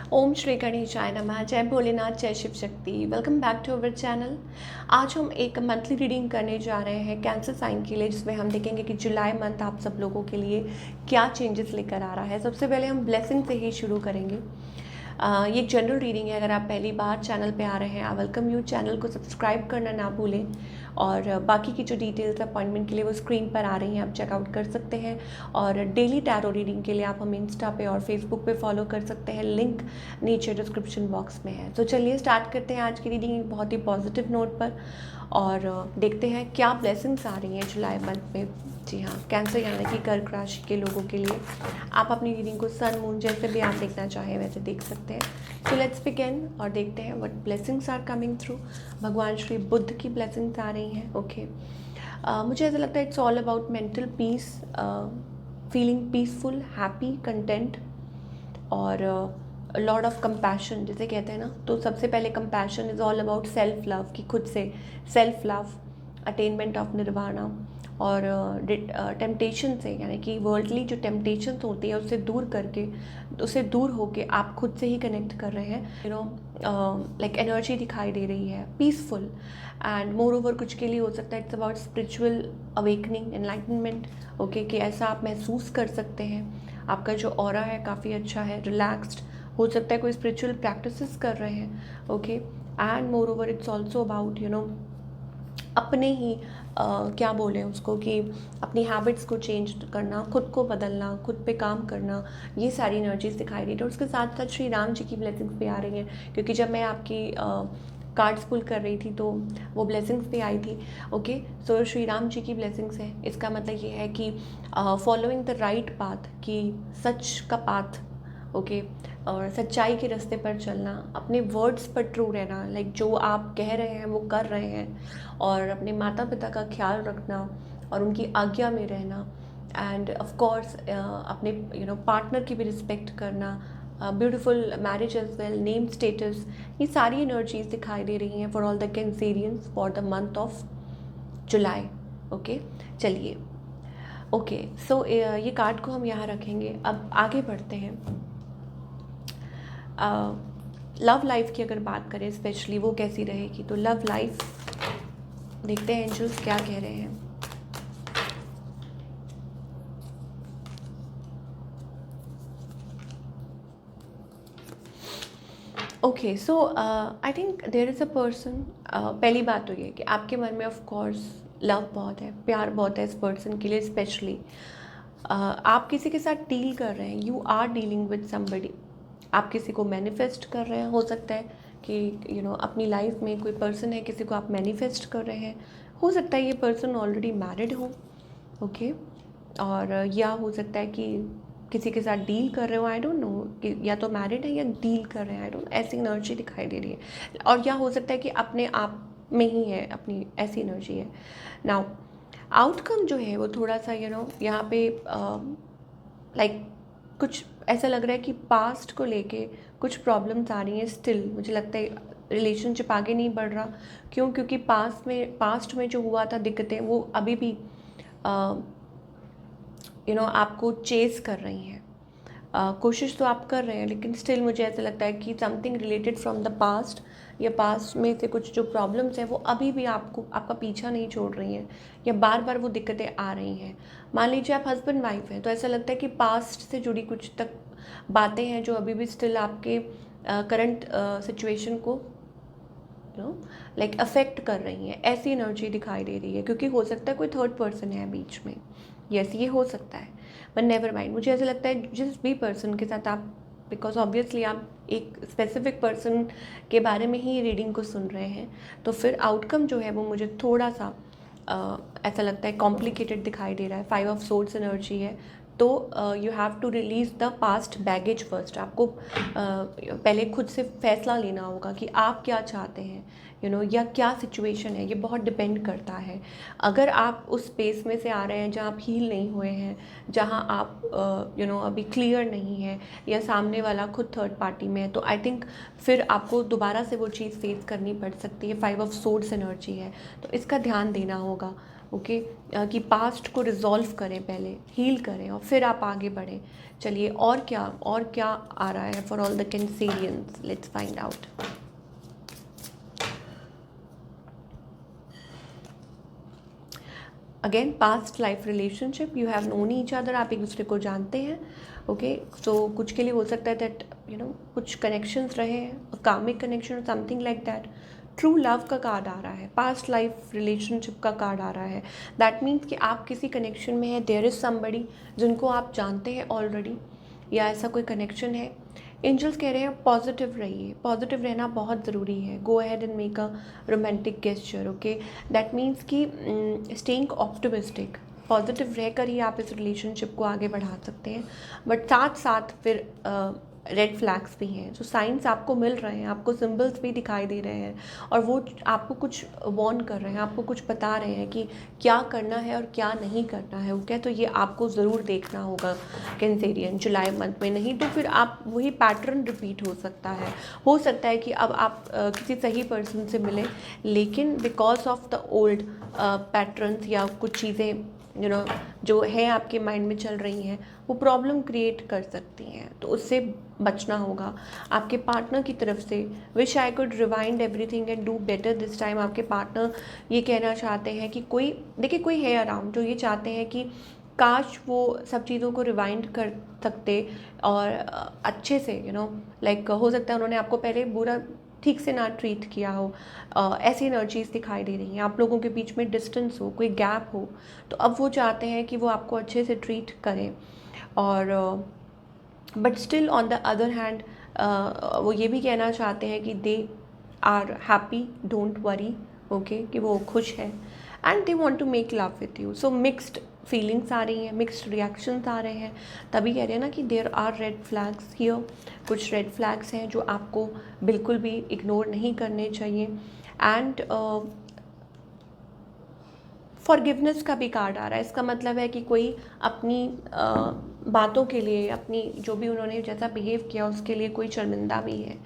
ओम श्री गणेशाय नमः। जय भोलेनाथ, जय Shiv Shakti. Welcome back to our channel. आज हम एक मंथली रीडिंग करने जा रहे हैं कैंसर साइन के लिए, जिसमें हम देखेंगे कि जुलाई मंथ आप सब लोगों के लिए क्या चेंजेस लेकर आ रहा है। सबसे पहले हम ब्लेसिंग से ही शुरू करेंगे। ये एक जनरल रीडिंग है। अगर आप पहली बार चैनल पे आ रहे हैं, आई वेलकम यू। चैनल को सब्सक्राइब करना ना भूलें, और बाकी की जो डिटेल्स अपॉइंटमेंट के लिए वो स्क्रीन पर आ रही हैं, आप चेकआउट कर सकते हैं। और डेली टैरो रीडिंग के लिए आप हमें इंस्टा पे और फेसबुक पे फॉलो कर सकते हैं, लिंक नीचे डिस्क्रिप्शन बॉक्स में है। तो चलिए स्टार्ट करते हैं आज की रीडिंग एक बहुत ही पॉजिटिव नोट पर, और देखते हैं क्या ब्लेसिंग्स आ रही हैं जुलाई मंथ में। जी हाँ, कैंसर यानी कि कर्क राशि के लोगों के लिए आप अपनी रीडिंग को सन मून जैसे भी आप देखना चाहें वैसे देख सकते हैं। सो लेट्स बिगिन और देखते हैं what blessings are coming through. भगवान श्री बुद्ध की ब्लेसिंग्स आ रही हैं। ओके, मुझे ऐसा लगता है it's all about mental peace, feeling peaceful, happy, content, और लॉर्ड ऑफ कंपैशन जिसे कहते हैं ना। तो सबसे पहले compassion is all about self love, कि खुद से self love, attainment of nirvana, और टेम्पटेशन से, यानी कि वर्ल्डली जो टेम्पटेशन होती है उससे दूर करके, उससे दूर होके आप खुद से ही कनेक्ट कर रहे हैं। लाइक एनर्जी दिखाई दे रही है पीसफुल, एंड मोर ओवर कुछ के लिए हो सकता है it's about spiritual awakening, enlightenment. Okay, कि ऐसा आप महसूस कर सकते हैं। आपका जो ऑरा है काफ़ी अच्छा है, रिलैक्स्ड। हो सकता है कोई स्पिरिचुअल प्रैक्टिसेस कर रहे हैं। Okay, and more over it's also about अपने ही क्या बोलें उसको, कि अपनी हैबिट्स को चेंज करना, खुद को बदलना, खुद पे काम करना, ये सारी एनर्जीज दिखाई दे रही है। और उसके साथ साथ श्री राम जी की ब्लेसिंग्स भी आ रही हैं, क्योंकि जब मैं आपकी कार्ड्स पुल कर रही थी तो वो ब्लेसिंग्स भी आई थी। ओके, सो श्री राम जी की ब्लेसिंग्स है। इसका मतलब ये है कि फॉलोइंग द राइट पाथ, कि सच का पाथ। ओके, और सच्चाई के रास्ते पर चलना, अपने वर्ड्स पर ट्रू रहना, लाइक जो आप कह रहे हैं वो कर रहे हैं, और अपने माता पिता का ख्याल रखना और उनकी आज्ञा में रहना, एंड ऑफ कोर्स अपने पार्टनर की भी रिस्पेक्ट करना, beautiful marriage as well, name status, ये सारी एनर्जीज दिखाई दे रही हैं for all the Cancerians for the month of July. Okay, चलिए। ओके, सो ये कार्ड को हम यहाँ रखेंगे। अब आगे बढ़ते हैं। लव लाइफ की अगर बात करें स्पेशली, वो कैसी रहेगी, तो लव लाइफ देखते हैं एंजल्स क्या कह रहे हैं। Okay, so I think there is a person. पहली बात तो ये कि आपके मन में ऑफ कोर्स लव बहुत है, प्यार बहुत है इस पर्सन के लिए स्पेशली। आप किसी के साथ डील कर रहे हैं, you are dealing with somebody. आप किसी को मैनिफेस्ट कर रहे हैं, हो सकता है कि अपनी लाइफ में कोई पर्सन है, किसी को आप मैनिफेस्ट कर रहे हैं। हो सकता है ये पर्सन ऑलरेडी मैरिड हो। ओके, और या हो सकता है कि किसी के साथ डील कर रहे हो, आई डोंट नो, कि या तो मैरिड है या डील कर रहे हैं, आई डोंट, ऐसी एनर्जी दिखाई दे रही है। और या हो सकता है कि अपने आप में ही है, अपनी ऐसी एनर्जी है। नाउ आउटकम जो है वो थोड़ा सा यहाँ पे लाइक कुछ ऐसा लग रहा है कि पास्ट को लेके कुछ प्रॉब्लम्स आ रही हैं स्टिल। मुझे लगता है रिलेशनशिप आगे नहीं बढ़ रहा। क्यों? क्योंकि पास्ट में जो हुआ था दिक्कतें, वो अभी भी आपको चेस कर रही हैं। कोशिश तो आप कर रहे हैं, लेकिन स्टिल मुझे ऐसा लगता है कि something related from the past, या पास्ट में से कुछ जो प्रॉब्लम्स हैं वो अभी भी आपका पीछा नहीं छोड़ रही हैं, या बार बार वो दिक्कतें आ रही हैं। मान लीजिए आप हस्बैंड वाइफ हैं, तो ऐसा लगता है कि पास्ट से जुड़ी कुछ तक बातें हैं जो अभी भी स्टिल आपके करंट सिचुएशन को लाइक अफेक्ट कर रही हैं। ऐसी एनर्जी दिखाई दे रही है, क्योंकि हो सकता है कोई थर्ड पर्सन है बीच में। यस, ये हो सकता है, बट नेवर माइंड। मुझे ऐसा लगता है जिस भी पर्सन के साथ आप, बिकॉज ऑब्वियसली आप एक स्पेसिफिक पर्सन के बारे में ही रीडिंग को सुन रहे हैं, तो फिर आउटकम जो है वो मुझे थोड़ा सा ऐसा लगता है कॉम्प्लिकेटेड दिखाई दे रहा है। 5 ऑफ सोर्ड्स एनर्जी है, तो you have to release the past baggage first. आपको पहले खुद से फैसला लेना होगा कि आप क्या चाहते हैं, या क्या सिचुएशन है। ये बहुत डिपेंड करता है। अगर आप उस स्पेस में से आ रहे हैं जहाँ आप हील नहीं हुए हैं, जहाँ आप अभी क्लियर नहीं है, या सामने वाला खुद थर्ड पार्टी में है, तो आई थिंक फिर आपको दोबारा से वो चीज़ फेस करनी पड़ सकती है। 5 ऑफ सोर्ड्स एनर्जी है, तो इसका ध्यान देना होगा। ओके कि पास्ट को रिजॉल्व करें, पहले हील करें और फिर आप आगे बढ़ें। चलिए और क्या आ रहा है for all the Cancerians, let's find out. Again past life relationship, you have known each other, आप एक दूसरे को जानते हैं। ओके सो कुछ के लिए हो सकता है दैट कुछ कनेक्शंस रहे हैं, karmic connection, something like that. True love का कार्ड आ रहा है, पास्ट लाइफ रिलेशनशिप का कार्ड आ रहा है। दैट मीन्स कि आप किसी कनेक्शन में हैं, देयर इज़ समबडी जिनको आप जानते हैं ऑलरेडी, या ऐसा कोई कनेक्शन है। एंजल्स कह रहे हैं पॉजिटिव रहिए, पॉजिटिव रहना बहुत ज़रूरी है। Go ahead and make a romantic gesture. Okay that means कि स्टेइंग ऑप्टिमिस्टिक, पॉजिटिव रहकर ही आप इस रिलेशनशिप को आगे बढ़ा सकते हैं। बट साथ साथ फिर रेड फ्लैग्स भी हैं, जो साइंस आपको मिल रहे हैं, आपको सिंबल्स भी दिखाई दे रहे हैं और वो आपको कुछ वार्न कर रहे हैं, आपको कुछ बता रहे हैं कि क्या करना है और क्या नहीं करना है। ओके तो ये आपको ज़रूर देखना होगा कैंसेरियन जुलाई मंथ में, नहीं तो फिर आप वही पैटर्न रिपीट हो सकता है। हो सकता है कि अब आप किसी सही पर्सन से मिलें, लेकिन because of the old patterns या कुछ चीज़ें जो है आपके माइंड में चल रही हैं, वो प्रॉब्लम क्रिएट कर सकती हैं, तो उससे बचना होगा। आपके पार्टनर की तरफ से wish I could rewind everything and do better this time. आपके पार्टनर ये कहना चाहते हैं कि कोई है अराउंड जो ये चाहते हैं कि काश वो सब चीज़ों को रिवाइंड कर सकते और अच्छे से लाइक हो सकता है उन्होंने आपको पहले बुरा ठीक से ना ट्रीट किया हो, ऐसी एनर्जीज दिखाई दे रही हैं। आप लोगों के बीच में डिस्टेंस हो, कोई गैप हो, तो अब वो चाहते हैं कि वो आपको अच्छे से ट्रीट करें। और but still on the other hand वो ये भी कहना चाहते हैं कि they are happy, don't worry. Okay कि वो खुश है and they want to make love with you. So mixed feelings आ रही हैं, मिक्स्ड रिएक्शंस आ रहे हैं। तभी कह रहे हैं ना कि there are red flags here, कुछ रेड फ्लैग्स हैं जो आपको बिल्कुल भी इग्नोर नहीं करने चाहिए। एंड फॉरगिवनेस का भी कार्ड आ रहा है। इसका मतलब है कि कोई अपनी बातों के लिए, अपनी जो भी उन्होंने जैसा बिहेव किया उसके लिए कोई शर्मिंदा भी है।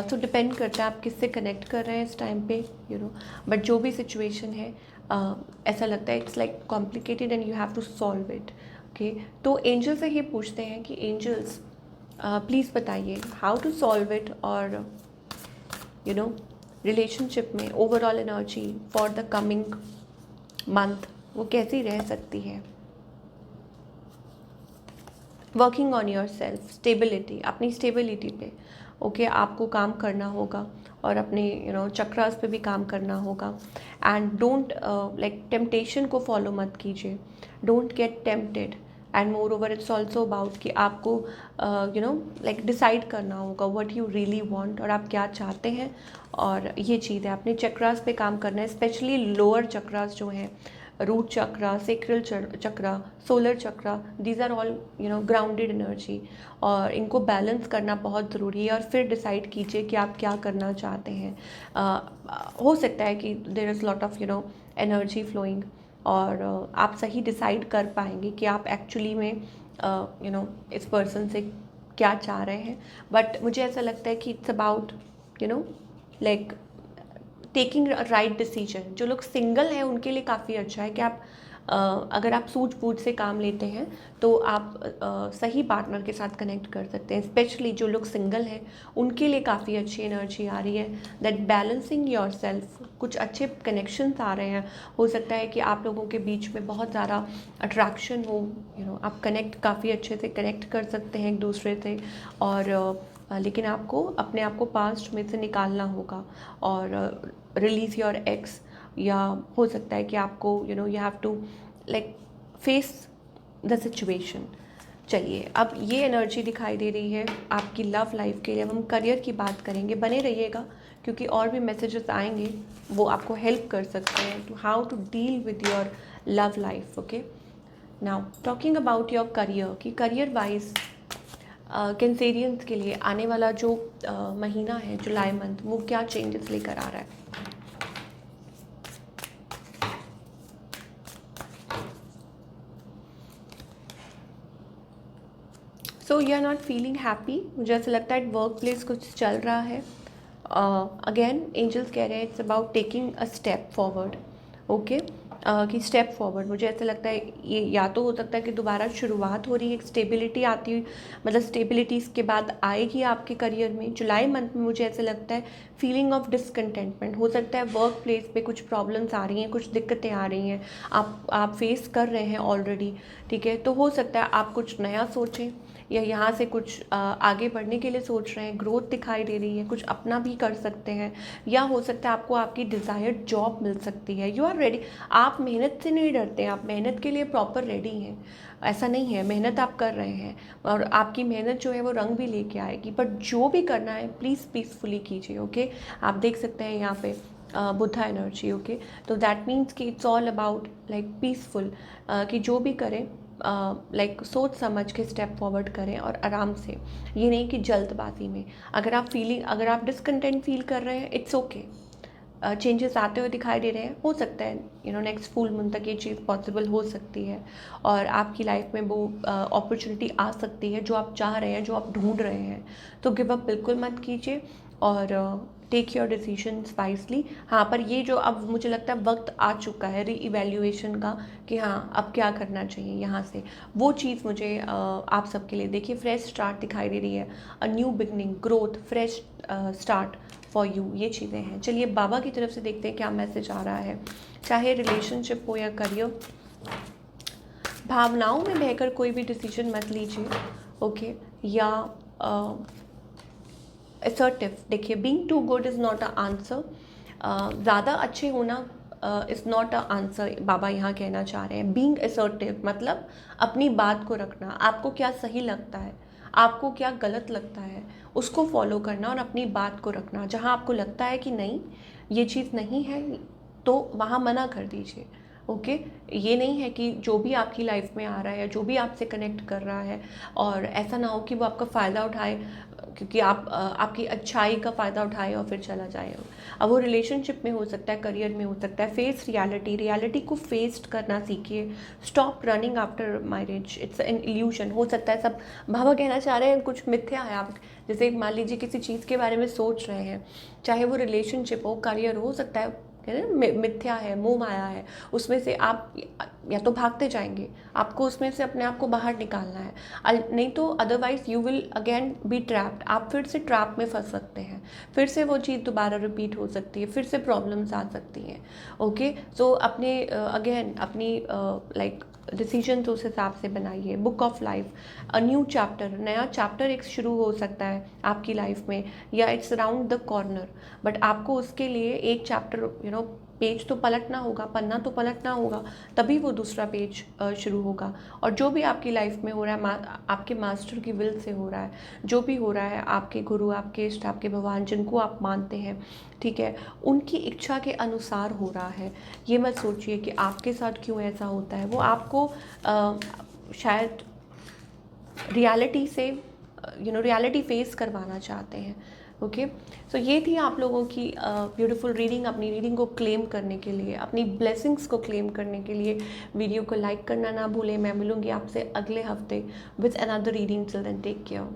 तो डिपेंड करता है आप किससे कनेक्ट कर रहे हैं इस टाइम पे बट जो भी सिचुएशन है ऐसा लगता है it's like complicated and you have to solve it. Okay तो एंजल से ये पूछते हैं कि एंजल्स प्लीज़ बताइए हाउ टू सॉल्व इट, और रिलेशनशिप में overall energy for the coming month वो कैसी रह सकती है। Working on yourself, stability, अपनी स्टेबिलिटी पे ओके आपको काम करना होगा और अपने चक्रास पे भी काम करना होगा। एंड डोंट लाइक टेम्पटेशन को फॉलो मत कीजिए, don't get tempted. And more over it's also about कि आपको लाइक डिसाइड करना होगा व्हाट यू रियली वांट, और आप क्या चाहते हैं। और ये चीज़ है अपने चक्रास पे काम करना है, स्पेशली लोअर चक्रास जो हैं, root chakra, sacral chakra, solar chakra, these are all grounded energy, और इनको बैलेंस करना बहुत ज़रूरी है। और फिर डिसाइड कीजिए कि आप क्या करना चाहते हैं। हो सकता है कि there is lot of energy flowing, और आप सही डिसाइड कर पाएंगे कि आप एक्चुअली में इस पर्सन से क्या चाह रहे हैं। बट मुझे ऐसा लगता है कि it's about like taking right decision. जो लोग सिंगल हैं उनके लिए काफ़ी अच्छा है कि आप अगर आप सूझबूझ से काम लेते हैं तो आप सही पार्टनर के साथ कनेक्ट कर सकते हैं। स्पेशली जो लोग सिंगल हैं उनके लिए काफ़ी अच्छी एनर्जी आ रही है, दैट बैलेंसिंग योर सेल्फ। कुछ अच्छे कनेक्शंस आ रहे हैं, हो सकता है कि आप लोगों के बीच में बहुत ज़्यादा अट्रैक्शन हो, आप कनेक्ट काफ़ी अच्छे से कनेक्ट कर सकते हैं एक दूसरे से। और लेकिन आपको अपने आप को पास्ट में से निकालना होगा और रिलीज़ योर एक्स, या हो सकता है कि आपको you have to like face the situation. चलिए अब ये एनर्जी दिखाई दे रही है आपकी लव लाइफ के लिए। अब हम करियर की बात करेंगे, बने रहिएगा क्योंकि और भी मैसेजेस आएंगे, वो आपको हेल्प कर सकते हैं to how to deal with your love life. Okay now talking about your career, कि करियर वाइज कैंसेरियंस के लिए आने वाला जो महीना है जुलाई मंथ, वो क्या चेंजेस लेकर आ रहा है। So you are not feeling happy, मुझे ऐसा लगता है वर्क प्लेस कुछ चल रहा है। अगेन एंजल्स कह रहे हैं it's about taking a step forward. Okay कि स्टेप फॉरवर्ड, मुझे ऐसा लगता है ये या तो हो सकता है कि दोबारा शुरुआत हो रही है, एक स्टेबिलिटी आती हुई, मतलब स्टेबिलिटी इसके बाद आएगी आपके करियर में। जुलाई मंथ में मुझे ऐसा लगता है फीलिंग ऑफ डिसकंटेंटमेंट हो सकता है, वर्क प्लेस पे कुछ प्रॉब्लम्स आ रही हैं, कुछ दिक्कतें आ रही हैं, आप फेस कर रहे हैं ऑलरेडी, ठीक है। तो हो सकता है आप कुछ नया सोचें या यहाँ से कुछ आगे बढ़ने के लिए सोच रहे हैं, ग्रोथ दिखाई दे रही है, कुछ अपना भी कर सकते हैं, या हो सकता है आपको आपकी डिज़ायर्ड जॉब मिल सकती है। यू आर रेडी, आप मेहनत से नहीं डरते हैं, आप मेहनत के लिए प्रॉपर रेडी हैं, ऐसा नहीं है, मेहनत आप कर रहे हैं और आपकी मेहनत जो है वो रंग भी लेके आएगी। बट जो भी करना है प्लीज़ पीसफुली कीजिए, ओके। आप देख सकते हैं यहाँ पे बुद्धा एनर्जी, ओके। तो दैट मीन्स कि it's all about like peaceful, कि जो भी करें लाइक सोच समझ के स्टेप फॉरवर्ड करें और आराम से, ये नहीं कि जल्दबाजी में। अगर आप डिसकंटेंट फील कर रहे हैं, इट्स ओके, चेंजेस आते हुए दिखाई दे रहे हैं, हो सकता है नेक्स्ट फुल मून तक ये चीज़ पॉसिबल हो सकती है और आपकी लाइफ में वो अपॉर्चुनिटी आ सकती है जो आप चाह रहे हैं, जो आप ढूंढ रहे हैं। तो गिव अप बिल्कुल मत कीजिए और टेक योर डिसीजन वाइजली। हाँ, पर ये जो अब मुझे लगता है वक्त आ चुका है री इवेल्यूएशन का, कि हाँ अब क्या करना चाहिए यहाँ से, वो चीज़ मुझे आप सबके लिए देखिए फ्रेश स्टार्ट दिखाई दे रही है, a new beginning, growth, fresh start for you, ये चीज़ें हैं। चलिए बाबा की तरफ से देखते हैं क्या मैसेज आ रहा है, चाहे रिलेशनशिप हो या करियर। भावनाओं में बहकर कोई भी डिसीजन मत लीजिए, ओके। या असर्टिव, देखिए being too good is not a answer, ज़्यादा अच्छे होना इज़ नॉट अ आंसर, बाबा यहाँ कहना चाह रहे हैं। बीइंग असर्टिव मतलब अपनी बात को रखना, आपको क्या सही लगता है, आपको क्या गलत लगता है, उसको फॉलो करना और अपनी बात को रखना। जहाँ आपको लगता है कि नहीं ये चीज़ नहीं है, तो वहाँ मना कर दीजिए, ओके। ये नहीं है कि जो भी आपकी लाइफ में आ रहा है, जो भी आपसे कनेक्ट कर रहा है, और ऐसा ना हो कि वो आपका फ़ायदा उठाए, क्योंकि आपकी अच्छाई का फ़ायदा उठाए और फिर चला जाए। अब वो रिलेशनशिप में हो सकता है, करियर में हो सकता है। फेस रियलिटी को फेस करना सीखिए। Stop running after marriage, it's an illusion. हो सकता है सब बाबा कहना चाह रहे हैं कुछ मिथ्या है। आप जैसे मान लीजिए किसी चीज़ के बारे में सोच रहे हैं, चाहे वो रिलेशनशिप हो, करियर हो सकता है, कहते हैं मिथ्या है, मोह माया है, उसमें से आप या तो भागते जाएंगे, आपको उसमें से अपने आप को बाहर निकालना है, नहीं तो otherwise you will again be trapped, आप फिर से ट्रैप में फंस सकते हैं, फिर से वो चीज़ दोबारा रिपीट हो सकती है, फिर से प्रॉब्लम्स आ सकती हैं, ओके। सो अपने अगेन अपनी लाइक डिसीजन तो उस हिसाब से बनाइए। Book of life, a new chapter, नया चैप्टर एक शुरू हो सकता है आपकी लाइफ में, या it's around the corner, but आपको उसके लिए एक चैप्टर पेज तो पलटना होगा, पन्ना तो पलटना होगा, तभी वो दूसरा पेज शुरू होगा। और जो भी आपकी लाइफ में हो रहा है, आपके मास्टर की विल से हो रहा है, जो भी हो रहा है, आपके गुरु, आपके इष्ट, आपके भगवान जिनको आप मानते हैं, ठीक है, उनकी इच्छा के अनुसार हो रहा है। ये मत सोचिए कि आपके साथ क्यों ऐसा होता है, वो आपको शायद रियलिटी से रियलिटी फेस करवाना चाहते हैं, ओके। सो ये थी आप लोगों की ब्यूटीफुल रीडिंग। अपनी रीडिंग को क्लेम करने के लिए, अपनी ब्लेसिंग्स को क्लेम करने के लिए वीडियो को लाइक करना ना भूलें। मैं मिलूंगी आपसे अगले हफ्ते with another reading. Till then take care.